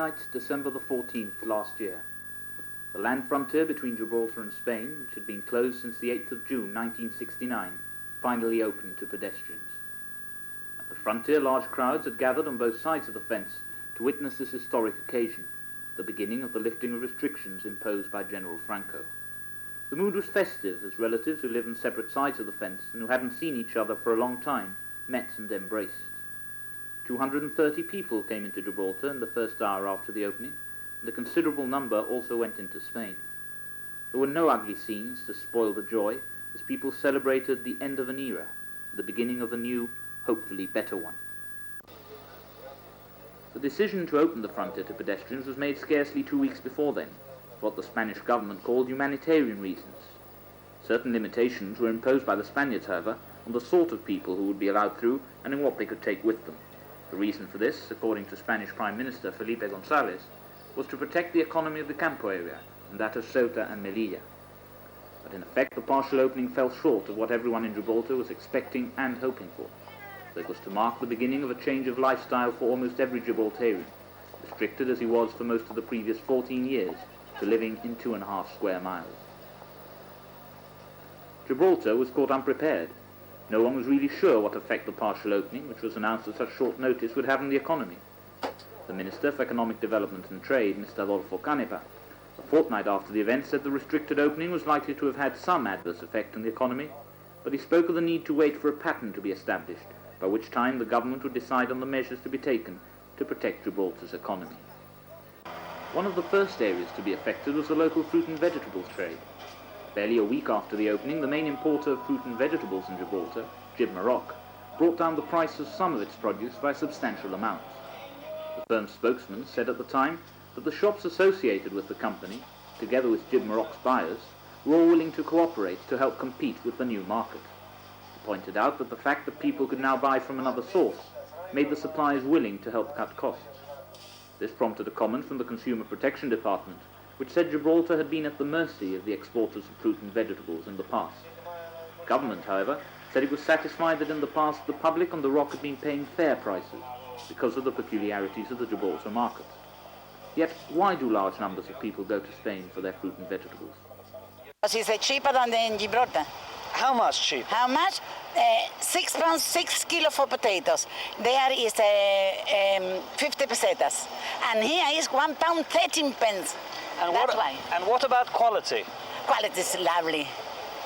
night, December the 14th last year. The land frontier between Gibraltar and Spain, which had been closed since the 8th of June 1969, finally opened to pedestrians. At the frontier, large crowds had gathered on both sides of the fence to witness this historic occasion, the beginning of the lifting of restrictions imposed by General Franco. The mood was festive as relatives who lived on separate sides of the fence and who hadn't seen each other for a long time met and embraced. 230 people came into Gibraltar in the first hour after the opening, and a considerable number also went into Spain. There were no ugly scenes to spoil the joy as people celebrated the end of an era, the beginning of a new, hopefully better one. The decision to open the frontier to pedestrians was made scarcely 2 weeks before then, for what the Spanish government called humanitarian reasons. Certain limitations were imposed by the Spaniards, however, on the sort of people who would be allowed through and in what they could take with them. The reason for this, according to Spanish Prime Minister Felipe González, was to protect the economy of the Campo area and that of Ceuta and Melilla. But in effect, the partial opening fell short of what everyone in Gibraltar was expecting and hoping for. It was to mark the beginning of a change of lifestyle for almost every Gibraltarian, restricted as he was for most of the previous 14 years to living in 2.5 square miles. Gibraltar was caught unprepared. No one was really sure what effect the partial opening, which was announced at such short notice, would have on the economy. The Minister for Economic Development and Trade, Mr. Adolfo Canepa, a fortnight after the event said the restricted opening was likely to have had some adverse effect on the economy, but he spoke of the need to wait for a pattern to be established, by which time the government would decide on the measures to be taken to protect Gibraltar's economy. One of the first areas to be affected was the local fruit and vegetables trade. Barely a week after the opening, the main importer of fruit and vegetables in Gibraltar, Gibraltar, brought down the price of some of its produce by substantial amounts. The firm's spokesman said at the time that the shops associated with the company, together with Gibraltar's buyers, were all willing to cooperate to help compete with the new market. He pointed out that the fact that people could now buy from another source made the suppliers willing to help cut costs. This prompted a comment from the Consumer Protection Department, which said Gibraltar had been at the mercy of the exporters of fruit and vegetables in the past. The government, however, said it was satisfied that in the past the public on the Rock had been paying fair prices because of the peculiarities of the Gibraltar market. Yet, why do large numbers of people go to Spain for their fruit and vegetables? Because it's cheaper than in Gibraltar. How much cheaper? How much? 6 pounds, 6 kilos for potatoes. There is 50 pesetas. And here is 1 pound 13 pence. And That's why. And what about quality? Quality is lovely.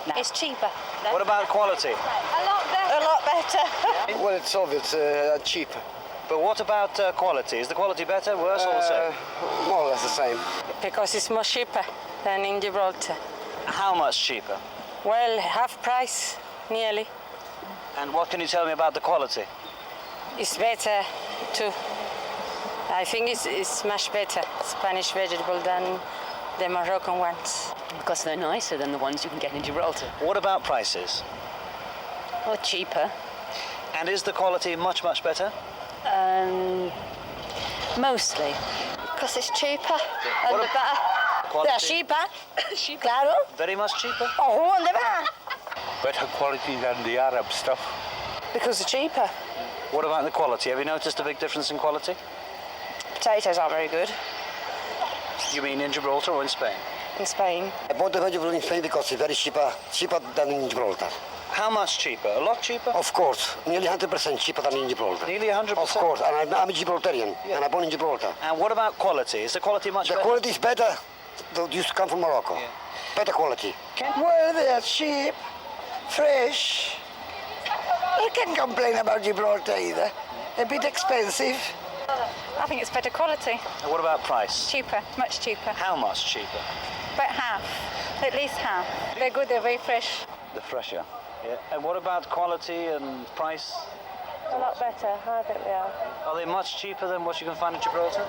No. It's cheaper. What about quality? A lot better. A lot better. Well, it's obvious, cheaper. But what about quality? Is the quality better, worse, or the same? More or less the same. Because it's more cheaper than in Gibraltar. How much cheaper? Well, half price, nearly. And what can you tell me about the quality? It's better too. I think it's much better, Spanish vegetable, than the Moroccan ones. Because they're nicer than the ones you can get in Gibraltar. What about prices? Or cheaper. And is the quality much, much better? Mostly. Because it's cheaper What and ab- better. Quality? They're cheaper. Claro. Very much cheaper? Oh, ¿dónde va? Better quality than the Arab stuff. Because it's cheaper. What about the quality? Have you noticed a big difference in quality? Potatoes aren't very good You mean in Gibraltar or in Spain? in Spain. I bought the vegetable in Spain because it's very cheaper than in Gibraltar. How much cheaper? A lot cheaper? Of course, nearly 100% cheaper than in Gibraltar. Nearly 100%? Of course, and I'm a Gibraltarian, and I'm born in Gibraltar. And what about quality? Is the quality much The better? quality is better. They used to come from Morocco. Yeah. Better quality. Well, they are cheap, fresh. I can't complain about Gibraltar either. A bit expensive. I think it's better quality, And what about price? cheaper, much cheaper, How much cheaper? about half, at least half. They're good, they're very fresh. The fresher. Yeah. And what about quality and price? A lot better, I think they are. Are they much cheaper than what you can find in Gibraltar?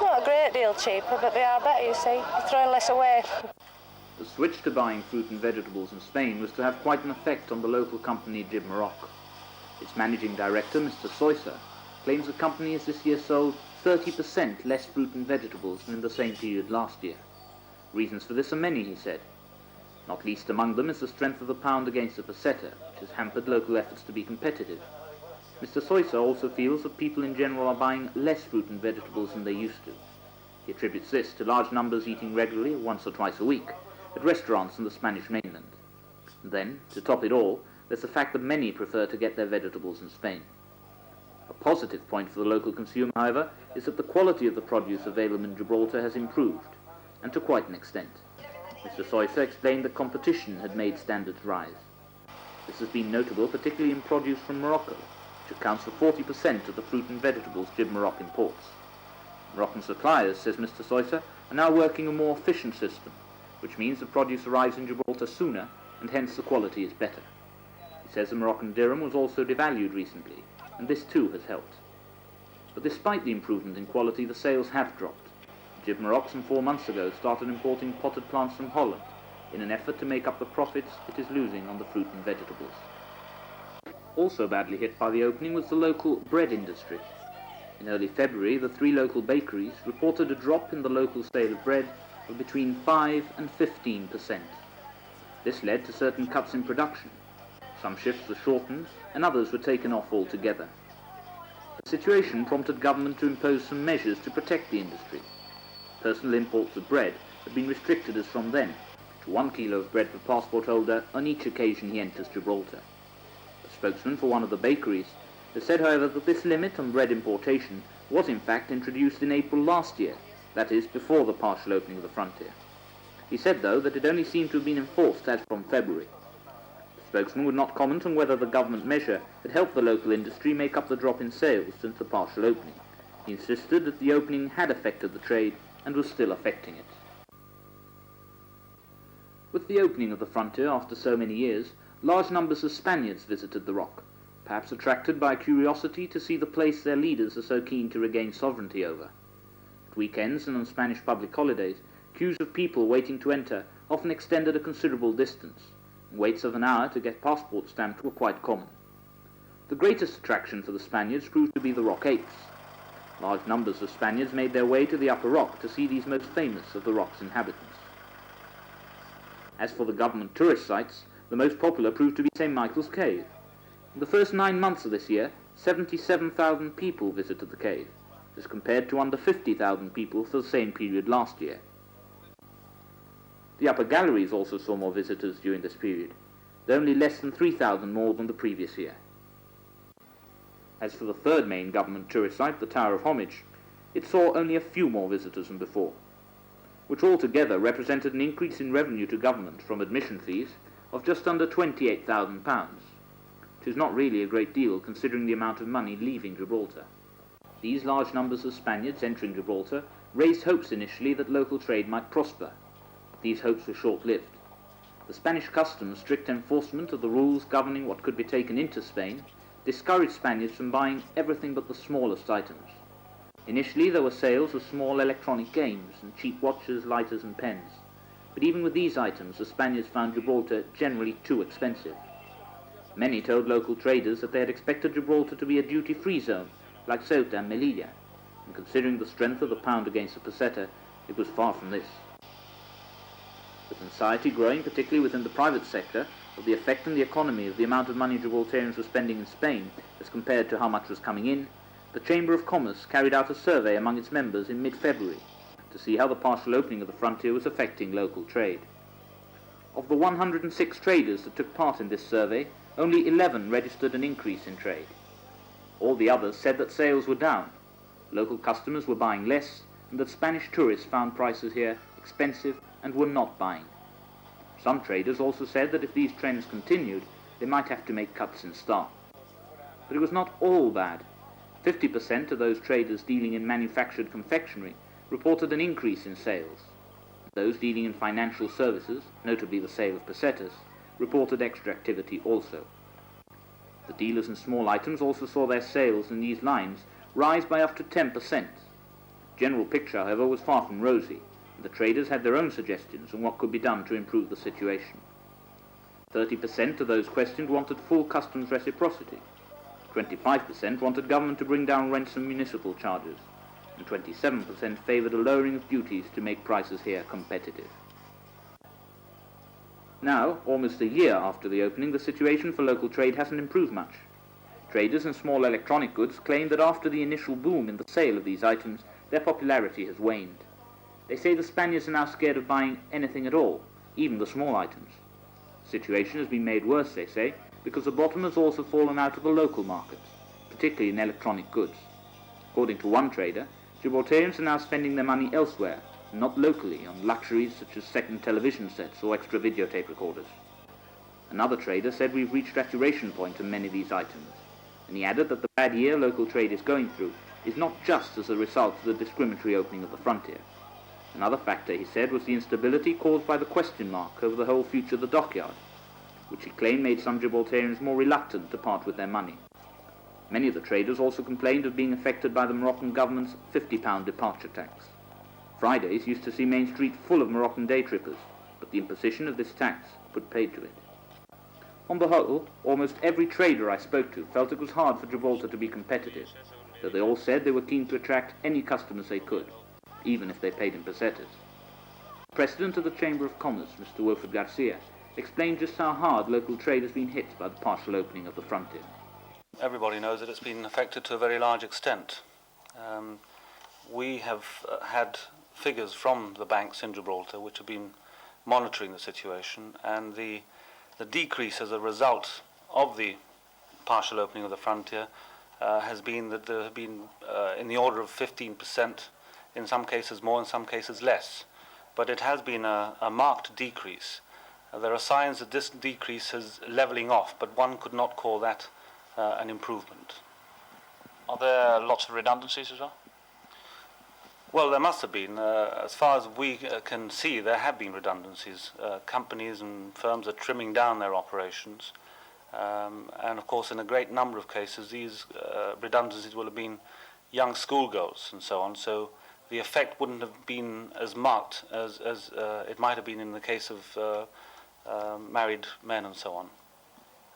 Not a great deal cheaper, but they are better, you see. You're throwing less away. The switch to buying fruit and vegetables in Spain was to have quite an effect on the local company Gibraltar. Its managing director, Mr. Soysa, claims the company has this year sold 30% less fruit and vegetables than in the same period last year. Reasons for this are many, he said. Not least among them is the strength of the pound against the peseta, which has hampered local efforts to be competitive. Mr. Soysa also feels that people in general are buying less fruit and vegetables than they used to. He attributes this to large numbers eating regularly once or twice a week at restaurants on the Spanish mainland. And then, to top it all, there's the fact that many prefer to get their vegetables in Spain. A positive point for the local consumer, however, is that the quality of the produce available in Gibraltar has improved, and to quite an extent. Mr. Soysa explained that competition had made standards rise. This has been notable particularly in produce from Morocco, which accounts for 40% of the fruit and vegetables Gib-Maroc imports. Moroccan suppliers, says Mr. Soysa, are now working a more efficient system, which means the produce arrives in Gibraltar sooner and hence the quality is better. He says the Moroccan dirham was also devalued recently, and this too has helped. But despite the improvement in quality, the sales have dropped. Gib-Maroc some 4 months ago started importing potted plants from Holland in an effort to make up the profits it is losing on the fruit and vegetables. Also badly hit by the opening was the local bread industry. In early February, the 3 local bakeries reported a drop in the local sale of bread of between 5 and 15%. This led to certain cuts in production. Some shifts were shortened and others were taken off altogether. The situation prompted government to impose some measures to protect the industry. Personal imports of bread have been restricted as from then to 1 kilo of bread per passport holder on each occasion he enters Gibraltar. A spokesman for one of the bakeries has said, however, that this limit on bread importation was in fact introduced in April last year, that is, before the partial opening of the frontier. He said, though, that it only seemed to have been enforced as from February. The spokesman would not comment on whether the government measure had helped the local industry make up the drop in sales since the partial opening. He insisted that the opening had affected the trade and was still affecting it. With the opening of the frontier after so many years, large numbers of Spaniards visited the Rock, perhaps attracted by curiosity to see the place their leaders are so keen to regain sovereignty over. At weekends and on Spanish public holidays, queues of people waiting to enter often extended a considerable distance, and waits of an hour to get passport stamped were quite common. The greatest attraction for the Spaniards proved to be the Rock Apes. Large numbers of Spaniards made their way to the Upper Rock to see these most famous of the Rock's inhabitants. As for the government tourist sites, the most popular proved to be St. Michael's Cave. In the first 9 months of this year, 77,000 people visited the cave, as compared to under 50,000 people for the same period last year. The upper galleries also saw more visitors during this period, though only less than 3,000 more than the previous year. As for the third main government tourist site, the Tower of Homage, it saw only a few more visitors than before, which altogether represented an increase in revenue to government from admission fees of just under £28,000, which is not really a great deal considering the amount of money leaving Gibraltar. These large numbers of Spaniards entering Gibraltar raised hopes initially that local trade might prosper, but these hopes were short-lived. The Spanish customs' strict enforcement of the rules governing what could be taken into Spain discouraged Spaniards from buying everything but the smallest items. Initially there were sales of small electronic games and cheap watches, lighters and pens, but even with these items the Spaniards found Gibraltar generally too expensive. Many told local traders that they had expected Gibraltar to be a duty-free zone like Ceuta and Melilla, and considering the strength of the pound against the peseta, it was far from this. With anxiety growing, particularly within the private sector, of the effect on the economy of the amount of money Gibraltarians were spending in Spain as compared to how much was coming in, the Chamber of Commerce carried out a survey among its members in mid-February to see how the partial opening of the frontier was affecting local trade. Of the 106 traders that took part in this survey, only 11 registered an increase in trade. All the others said that sales were down, local customers were buying less, and that Spanish tourists found prices here expensive and were not buying. Some traders also said that if these trends continued, they might have to make cuts in staff. But it was not all bad. 50% of those traders dealing in manufactured confectionery reported an increase in sales. Those dealing in financial services, notably the sale of pesetas, reported extra activity also. The dealers in small items also saw their sales in these lines rise by up to 10%. The general picture, however, was far from rosy, and the traders had their own suggestions on what could be done to improve the situation. 30% of those questioned wanted full customs reciprocity, 25% wanted government to bring down rents and municipal charges, and 27% favoured a lowering of duties to make prices here competitive. Now, almost a year after the opening, the situation for local trade hasn't improved much. Traders in small electronic goods claim that after the initial boom in the sale of these items, their popularity has waned. They say the Spaniards are now scared of buying anything at all, even the small items. The situation has been made worse, they say, because the bottom has also fallen out of the local markets, particularly in electronic goods. According to one trader, Gibraltarians are now spending their money elsewhere, not locally, on luxuries such as second television sets or extra videotape recorders. Another trader said we've reached saturation point on many of these items, and he added that the bad year local trade is going through is not just as a result of the discriminatory opening of the frontier. Another factor, he said, was the instability caused by the question mark over the whole future of the dockyard, which he claimed made some Gibraltarians more reluctant to part with their money. Many of the traders also complained of being affected by the Moroccan government's £50 departure tax. Fridays used to see Main Street full of Moroccan day trippers, but the imposition of this tax put paid to it. On the whole, almost every trader I spoke to felt it was hard for Gibraltar to be competitive, though they all said they were keen to attract any customers they could, even if they paid in pesetas. The President of the Chamber of Commerce, Mr. Wilfred Garcia, explained just how hard local trade has been hit by the partial opening of the frontier. Everybody knows that it's been affected to a very large extent. We have had figures from the banks in Gibraltar which have been monitoring the situation, and the decrease as a result of the partial opening of the frontier has been that there have been in the order of 15%, in some cases more, in some cases less. But it has been a marked decrease. There are signs that this decrease is levelling off, but one could not call that an improvement. Are there lots of redundancies as well? Well, there must have been. As far as we can see, there have been redundancies. Companies and firms are trimming down their operations. And of course, in a great number of cases, these redundancies will have been young schoolgirls and so on. So the effect wouldn't have been as marked as it might have been in the case of married men and so on.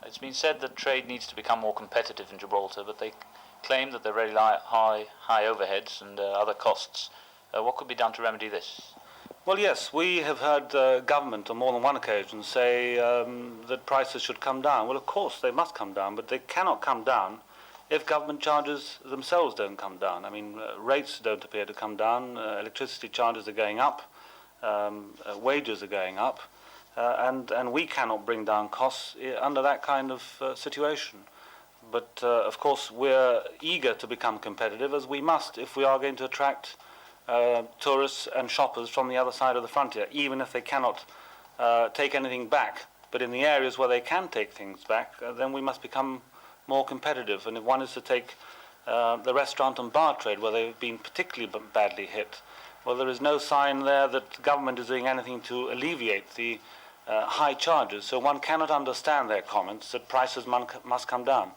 It's been said that trade needs to become more competitive in Gibraltar, but they claim that there are very high overheads and other costs. What could be done to remedy this? Well, yes, we have heard government on more than one occasion say that prices should come down. Well, of course, they must come down, but they cannot come down if government charges themselves don't come down. I mean, rates don't appear to come down, electricity charges are going up, wages are going up, and we cannot bring down costs under that kind of situation. But, of course, we're eager to become competitive, as we must if we are going to attract tourists and shoppers from the other side of the frontier, even if they cannot take anything back. But in the areas where they can take things back, then we must become more competitive. And if one is to take the restaurant and bar trade, where they've been particularly badly hit, well, there is no sign there that government is doing anything to alleviate the high charges. So one cannot understand their comments that prices must come down.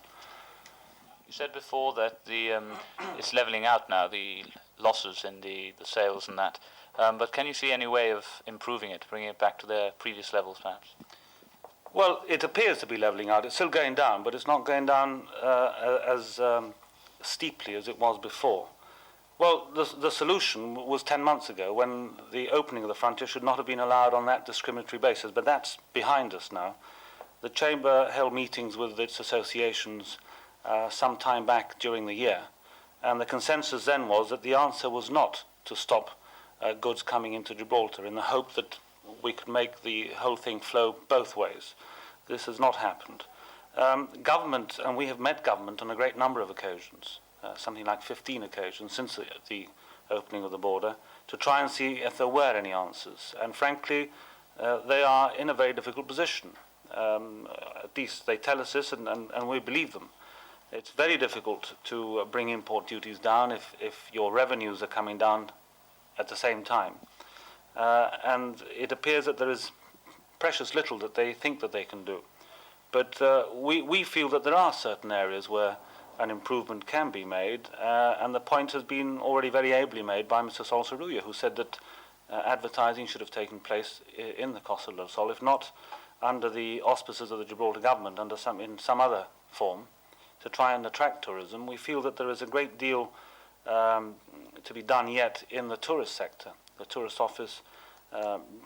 You said before that it's levelling out now, the losses in the sales and that. But can you see any way of improving it, bringing it back to their previous levels, perhaps? Well, it appears to be levelling out. It's still going down, but it's not going down as steeply as it was before. Well, the solution was 10 months ago, when the opening of the frontier should not have been allowed on that discriminatory basis, but that's behind us now. The Chamber held meetings with its associations some time back during the year, and the consensus then was that the answer was not to stop goods coming into Gibraltar in the hope that we could make the whole thing flow both ways. This has not happened. Government, and we have met government on a great number of occasions, something like 15 occasions since the opening of the border, to try and see if there were any answers. And frankly, they are in a very difficult position. At least they tell us this, and we believe them. It's very difficult to bring import duties down if your revenues are coming down at the same time. And it appears that there is precious little that they think that they can do. But we feel that there are certain areas where an improvement can be made, and the point has been already very ably made by Mr. Sol Saruya, who said that advertising should have taken place in the Costa del Sol, if not under the auspices of the Gibraltar government, in some other form, to try and attract tourism. We feel that there is a great deal to be done yet in the tourist sector. The tourist office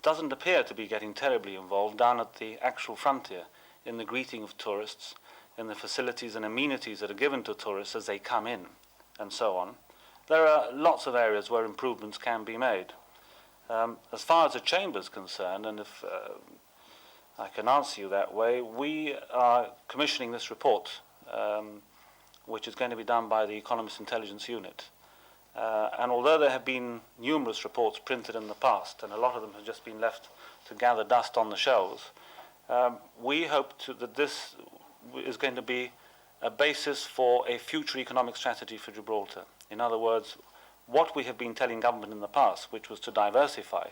doesn't appear to be getting terribly involved down at the actual frontier in the greeting of tourists, in the facilities and amenities that are given to tourists as they come in, and so on. There are lots of areas where improvements can be made. As far as the Chamber is concerned, and if I can answer you that way, we are commissioning this report, which is going to be done by the Economist Intelligence Unit. And although there have been numerous reports printed in the past, and a lot of them have just been left to gather dust on the shelves, we hope that this is going to be a basis for a future economic strategy for Gibraltar. In other words, what we have been telling government in the past, which was to diversify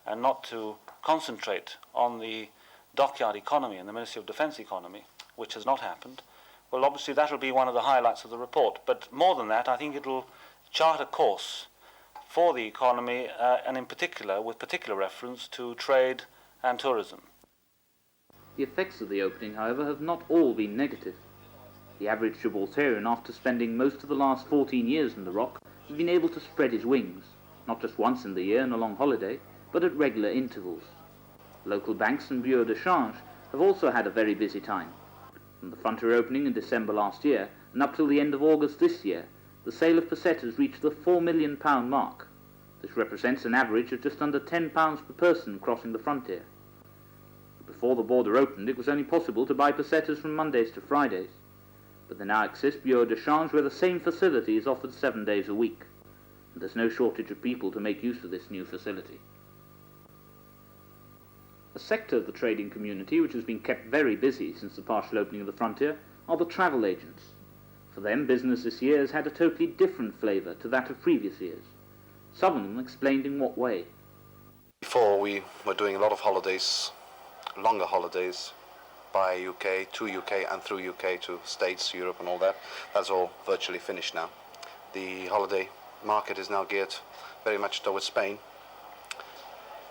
and not to concentrate on the dockyard economy and the Ministry of Defence economy, which has not happened, well, obviously that will be one of the highlights of the report. But more than that, I think it will chart a course for the economy, and in particular, with particular reference to trade and tourism. The effects of the opening, however, have not all been negative. The average Gibraltarian, after spending most of the last 14 years in the Rock, has been able to spread his wings, not just once in the year on a long holiday, but at regular intervals. Local banks and bureaux de change have also had a very busy time. From the frontier opening in December last year and up till the end of August this year, the sale of pesetas reached the £4 million mark. This represents an average of just under £10 per person crossing the frontier. Before the border opened, it was only possible to buy pesetas from Mondays to Fridays, but there now exists bureaux de change where the same facility is offered 7 days a week, and there's no shortage of people to make use of this new facility. A sector of the trading community which has been kept very busy since the partial opening of the frontier are the travel agents. For them, business this year has had a totally different flavour to that of previous years. Some of them explained in what way. Before, we were doing a lot of holidays, longer holidays, by UK, to UK and through UK to States, Europe and all that. That's all virtually finished now. The holiday market is now geared very much towards Spain,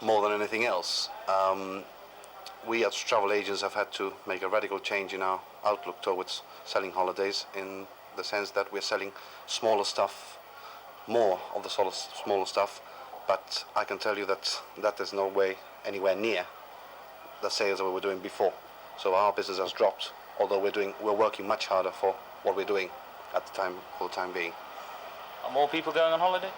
more than anything else. We as travel agents have had to make a radical change in our outlook towards selling holidays, in the sense that we're selling smaller stuff, more of the smaller stuff, but I can tell you that is no way anywhere near the sales that we were doing before. So our business has dropped, although we're working much harder for what we're doing at the time, for the time being. Are more people going on holiday?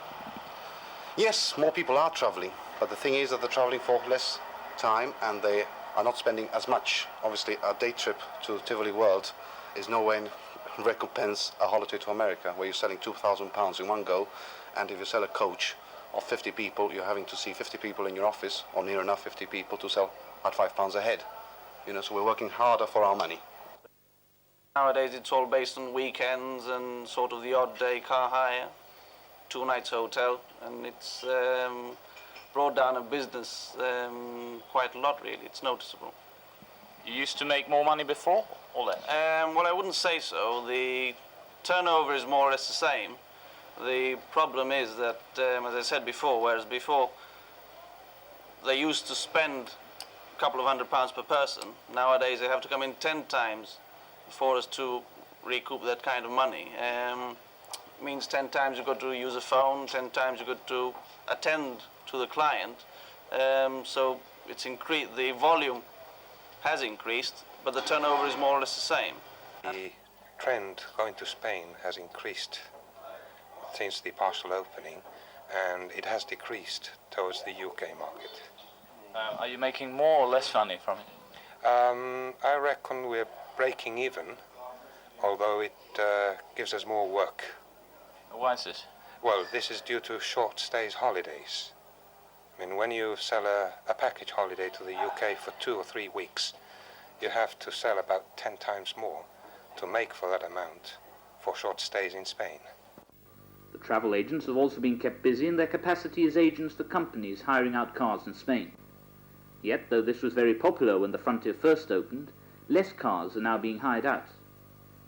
Yes, more people are travelling, but the thing is that they're travelling for less time and they are not spending as much. Obviously, a day trip to Tivoli World is nowhere recompense a holiday to America, where you're selling £2,000 in one go, and if you sell a coach of 50 people, you're having to see 50 people in your office, or near enough 50 people, to sell at £5 a head. You know, so we're working harder for our money. Nowadays it's all based on weekends and sort of the odd day car hire, 2 nights hotel, and it's brought down a business quite a lot, really. It's noticeable. You used to make more money before, or less? Well, I wouldn't say so. The turnover is more or less the same. The problem is that, as I said before, whereas before they used to spend a couple of £100 per person, nowadays they have to come in 10 times for us to recoup that kind of money. Means 10 times you've got to use a phone, 10 times you've got to attend to the client. So it's increased, the volume has increased, but the turnover is more or less the same. The trend going to Spain has increased since the partial opening, and it has decreased towards the UK market. Are you making more or less money from it? I reckon we're breaking even, although it gives us more work. Why is this? Well, this is due to short stays holidays. I mean, when you sell a package holiday to the UK for 2 or 3 weeks, you have to sell about 10 times more to make for that amount for short stays in Spain. The travel agents have also been kept busy in their capacity as agents for companies hiring out cars in Spain. Yet, though this was very popular when the frontier first opened, less cars are now being hired out.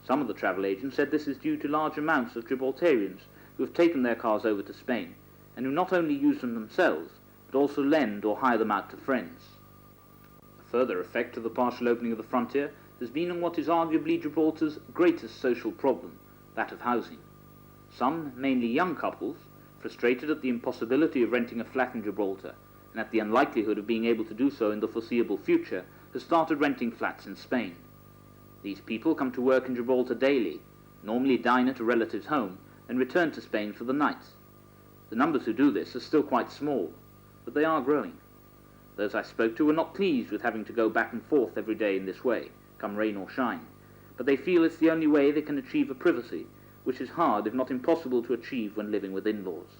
Some of the travel agents said this is due to large amounts of Gibraltarians who have taken their cars over to Spain, and who not only use them themselves, but also lend or hire them out to friends. A further effect of the partial opening of the frontier has been on what is arguably Gibraltar's greatest social problem, that of housing. Some, mainly young couples, frustrated at the impossibility of renting a flat in Gibraltar, and at the unlikelihood of being able to do so in the foreseeable future, have started renting flats in Spain. These people come to work in Gibraltar daily, normally dine at a relative's home, and return to Spain for the night. The numbers who do this are still quite small. but they are growing. Those I spoke to were not pleased with having to go back and forth every day in this way, come rain or shine, but they feel it's the only way they can achieve a privacy, which is hard if not impossible to achieve when living with in-laws.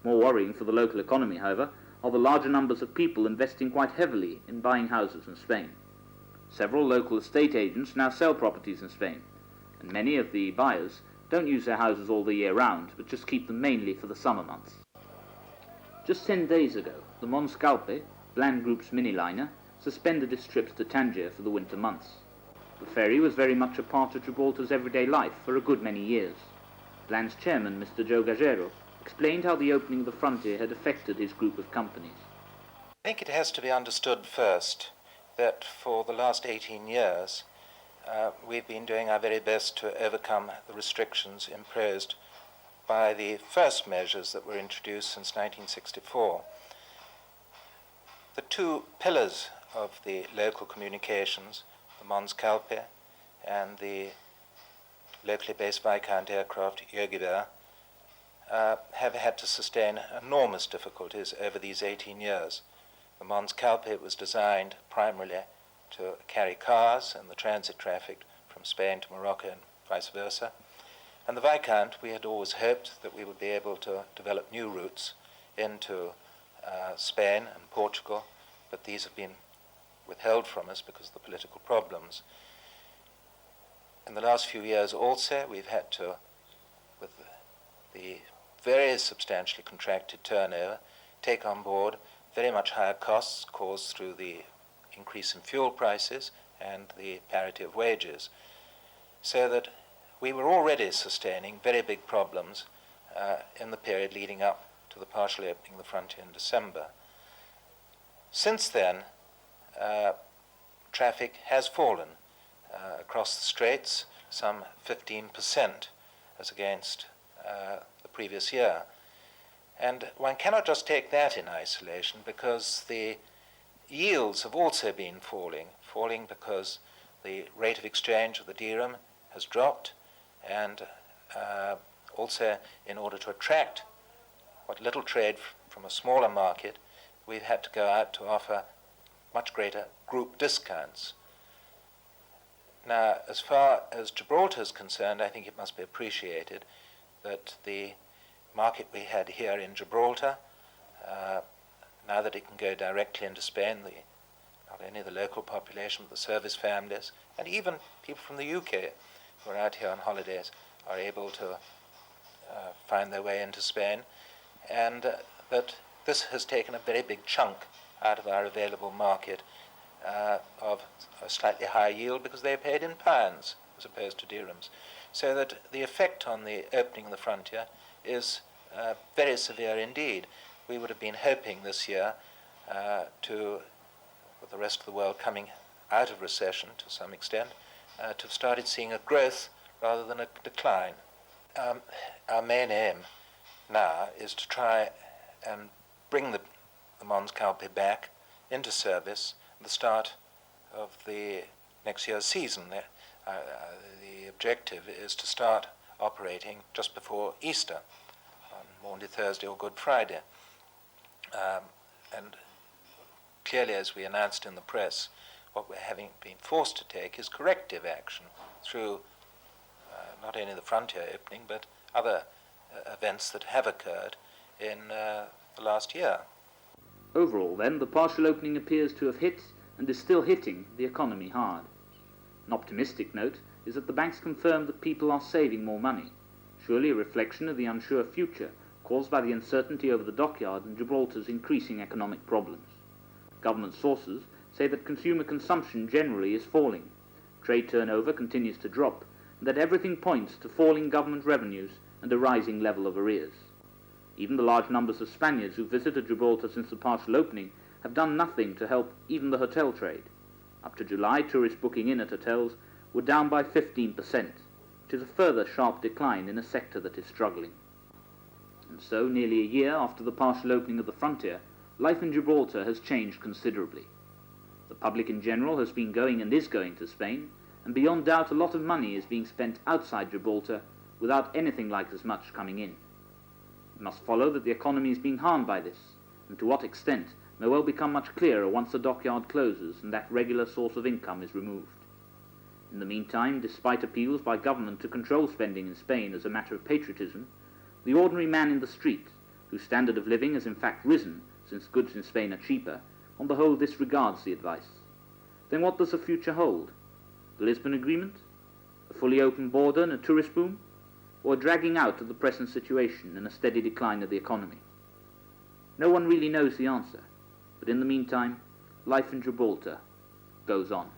More worrying for the local economy, however, are the larger numbers of people investing quite heavily in buying houses in Spain. Several local estate agents now sell properties in Spain, and many of the buyers don't use their houses all the year round, but just keep them mainly for the summer months. Just 10 days ago, the Mons Calpe, Bland Group's mini-liner, suspended its trips to Tangier for the winter months. The ferry was very much a part of Gibraltar's everyday life for a good many years. Bland's chairman, Mr. Joe Gagero, explained how the opening of the frontier had affected his group of companies. I think it has to be understood first that for the last 18 years we've been doing our very best to overcome the restrictions imposed by the first measures that were introduced since 1964. The two pillars of the local communications, the Mons Calpe and the locally based Viscount aircraft Gibraltar, have had to sustain enormous difficulties over these 18 years. The Mons Calpe was designed primarily to carry cars and the transit traffic from Spain to Morocco and vice versa. And the Viscount, we had always hoped that we would be able to develop new routes into Spain and Portugal, but these have been withheld from us because of the political problems. In the last few years also, we've had to, with the very substantially contracted turnover, take on board very much higher costs caused through the increase in fuel prices and the parity of wages, so that we were already sustaining very big problems in the period leading up to the partial opening of the frontier in December. Since then, traffic has fallen across the straits some 15% as against the previous year. And one cannot just take that in isolation, because the yields have also been falling because the rate of exchange of the dirham has dropped, and also in order to attract what little trade from a smaller market, we've had to go out to offer much greater group discounts. Now, as far as Gibraltar is concerned, I think it must be appreciated that the market we had here in Gibraltar, now that it can go directly into Spain, not only the local population, but the service families, and even people from the UK who are out here on holidays are able to find their way into Spain, and that this has taken a very big chunk out of our available market of a slightly higher yield, because they are paid in pounds as opposed to dirhams. So that the effect on the opening of the frontier is very severe indeed. We would have been hoping this year with the rest of the world coming out of recession to some extent, to have started seeing a growth rather than a decline. Our main aim now is to try and bring the Mons Calpe back into service at the start of the next year's season. The objective is to start operating just before Easter, on Maundy Thursday or Good Friday. And clearly, as we announced in the press, what we're having been forced to take is corrective action through not only the frontier opening, but other events that have occurred in the last year. Overall, then, the partial opening appears to have hit, and is still hitting, the economy hard. An optimistic note is that the banks confirm that people are saving more money, surely a reflection of the unsure future caused by the uncertainty over the dockyard and Gibraltar's increasing economic problems. Government sources say that consumer consumption generally is falling, trade turnover continues to drop, and that everything points to falling government revenues and a rising level of arrears. Even the large numbers of Spaniards who visited Gibraltar since the partial opening have done nothing to help even the hotel trade. Up to July, tourists booking in at hotels were down by 15%, which is a further sharp decline in a sector that is struggling. And so, nearly a year after the partial opening of the frontier, life in Gibraltar has changed considerably. The public in general has been going and is going to Spain, and beyond doubt a lot of money is being spent outside Gibraltar without anything like as much coming in. It must follow that the economy is being harmed by this, and to what extent may well become much clearer once the dockyard closes and that regular source of income is removed. In the meantime, despite appeals by government to control spending in Spain as a matter of patriotism, the ordinary man in the street, whose standard of living has in fact risen since goods in Spain are cheaper, on the whole disregards the advice. Then what does the future hold? The Lisbon Agreement? A fully open border and a tourist boom? Or a dragging out of the present situation and a steady decline of the economy? No one really knows the answer, but in the meantime, life in Gibraltar goes on.